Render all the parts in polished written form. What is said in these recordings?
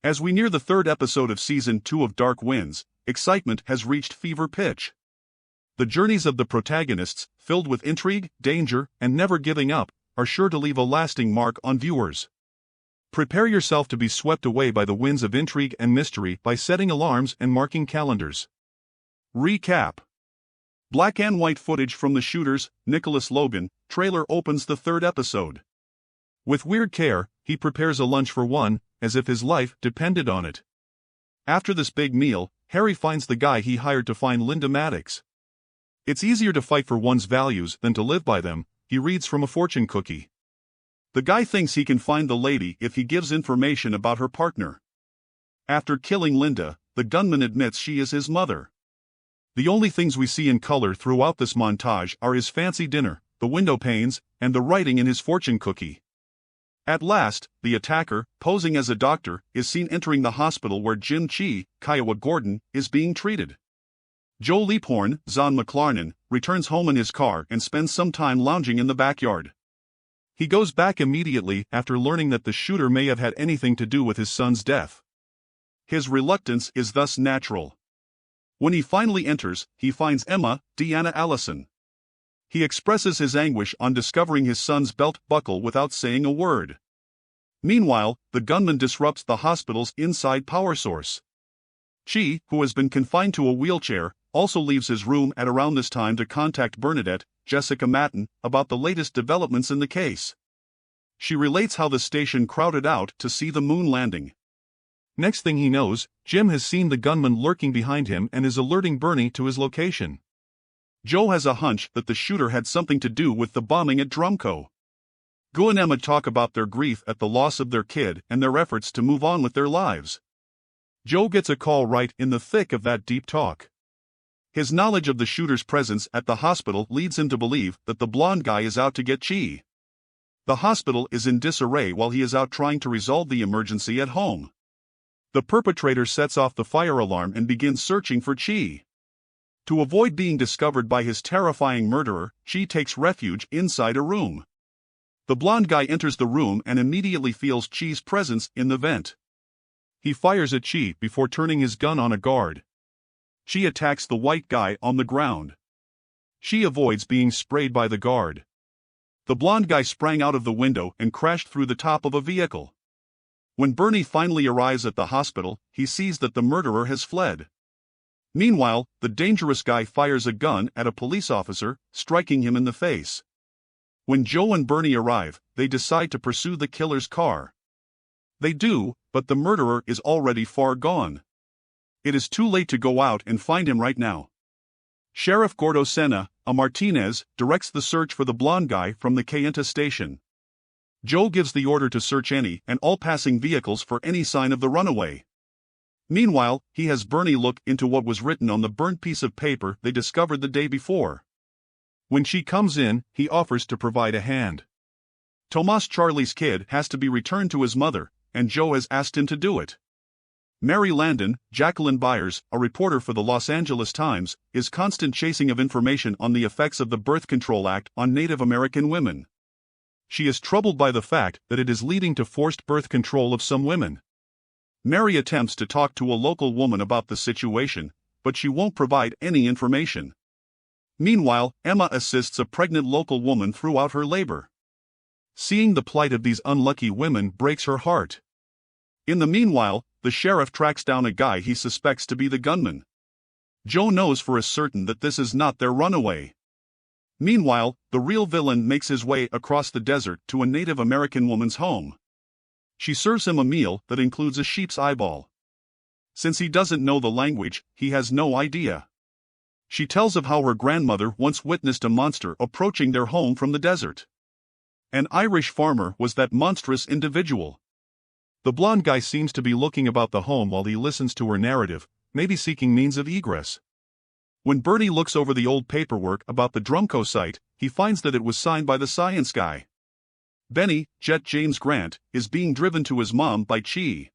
As we near the third episode of Season 2 of Dark Winds, excitement has reached fever pitch. The journeys of the protagonists, filled with intrigue, danger, and never giving up, are sure to leave a lasting mark on viewers. Prepare yourself to be swept away by the winds of intrigue and mystery by setting alarms and marking calendars. Recap. Black and white footage from the shooter's, Nicholas Logan, trailer opens the third episode. With weird care, he prepares a lunch for one, as if his life depended on it. After this big meal, Harry finds the guy he hired to find Linda Maddox. It's easier to fight for one's values than to live by them, he reads from a fortune cookie. The guy thinks he can find the lady if he gives information about her partner. After killing Linda, the gunman admits she is his mother. The only things we see in color throughout this montage are his fancy dinner, the window panes, and the writing in his fortune cookie. At last, the attacker, posing as a doctor, is seen entering the hospital where Jim Chi, Kiowa Gordon, is being treated. Joe Leaphorn, Zahn McLarnon, returns home in his car and spends some time lounging in the backyard. He goes back immediately after learning that the shooter may have had anything to do with his son's death. His reluctance is thus natural. When he finally enters, he finds Emma, Deanna Allison. He expresses his anguish on discovering his son's belt buckle without saying a word. Meanwhile, the gunman disrupts the hospital's inside power source. Chi, who has been confined to a wheelchair, also leaves his room at around this time to contact Bernadette, Jessica Matten, about the latest developments in the case. She relates how the station crowded out to see the moon landing. Next thing he knows, Jim has seen the gunman lurking behind him and is alerting Bernie to his location. Joe has a hunch that the shooter had something to do with the bombing at Drumco. Gu and Emma talk about their grief at the loss of their kid and their efforts to move on with their lives. Joe gets a call right in the thick of that deep talk. His knowledge of the shooter's presence at the hospital leads him to believe that the blonde guy is out to get Chi. The hospital is in disarray while he is out trying to resolve the emergency at home. The perpetrator sets off the fire alarm and begins searching for Chi. To avoid being discovered by his terrifying murderer, Chi takes refuge inside a room. The blonde guy enters the room and immediately feels Chi's presence in the vent. He fires at Chi before turning his gun on a guard. Chi attacks the white guy on the ground. Chi avoids being sprayed by the guard. The blonde guy sprang out of the window and crashed through the top of a vehicle. When Bernie finally arrives at the hospital, he sees that the murderer has fled. Meanwhile, the dangerous guy fires a gun at a police officer, striking him in the face. When Joe and Bernie arrive, they decide to pursue the killer's car. They do, but the murderer is already far gone. It is too late to go out and find him right now. Sheriff Gordo Senna, a Martinez, directs the search for the blonde guy from the Kayenta station. Joe gives the order to search any and all passing vehicles for any sign of the runaway. Meanwhile, he has Bernie look into what was written on the burnt piece of paper they discovered the day before. When she comes in, he offers to provide a hand. Tomas Charlie's kid has to be returned to his mother, and Joe has asked him to do it. Mary Landon, Jacqueline Byers, a reporter for the Los Angeles Times, is constant chasing of information on the effects of the Birth Control Act on Native American women. She is troubled by the fact that it is leading to forced birth control of some women. Mary attempts to talk to a local woman about the situation, but she won't provide any information. Meanwhile, Emma assists a pregnant local woman throughout her labor. Seeing the plight of these unlucky women breaks her heart. In the meanwhile, the sheriff tracks down a guy he suspects to be the gunman. Joe knows for a certain that this is not their runaway. Meanwhile, the real villain makes his way across the desert to a Native American woman's home. She serves him a meal that includes a sheep's eyeball. Since he doesn't know the language, he has no idea. She tells of how her grandmother once witnessed a monster approaching their home from the desert. An Irish farmer was that monstrous individual. The blonde guy seems to be looking about the home while he listens to her narrative, maybe seeking means of egress. When Bernie looks over the old paperwork about the Drumco site, he finds that it was signed by the science guy. Benny, Jet James Grant, is being driven to his mom by Chi.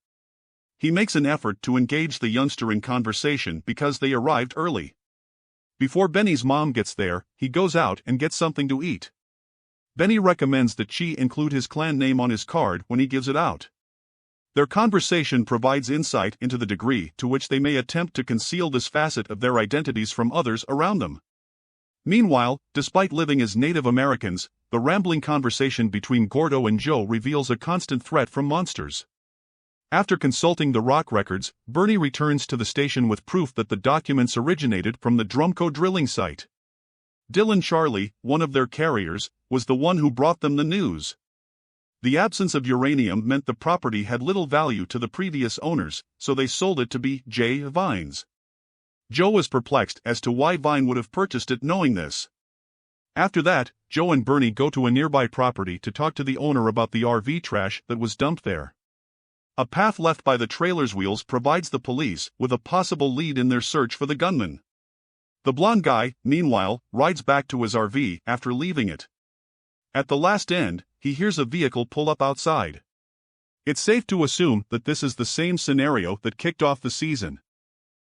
He makes an effort to engage the youngster in conversation because they arrived early. Before Benny's mom gets there, he goes out and gets something to eat. Benny recommends that Chi include his clan name on his card when he gives it out. Their conversation provides insight into the degree to which they may attempt to conceal this facet of their identities from others around them. Meanwhile, despite living as Native Americans, the rambling conversation between Gordo and Joe reveals a constant threat from monsters. After consulting the rock records, Bernie returns to the station with proof that the documents originated from the Drumco drilling site. Dylan Charlie, one of their carriers, was the one who brought them the news. The absence of uranium meant the property had little value to the previous owners, so they sold it to B. J. Vines. Joe was perplexed as to why Vine would have purchased it knowing this. After that, Joe and Bernie go to a nearby property to talk to the owner about the RV trash that was dumped there. A path left by the trailer's wheels provides the police with a possible lead in their search for the gunman. The blonde guy, meanwhile, rides back to his RV after leaving it. At the last end, he hears a vehicle pull up outside. It's safe to assume that this is the same scenario that kicked off the season,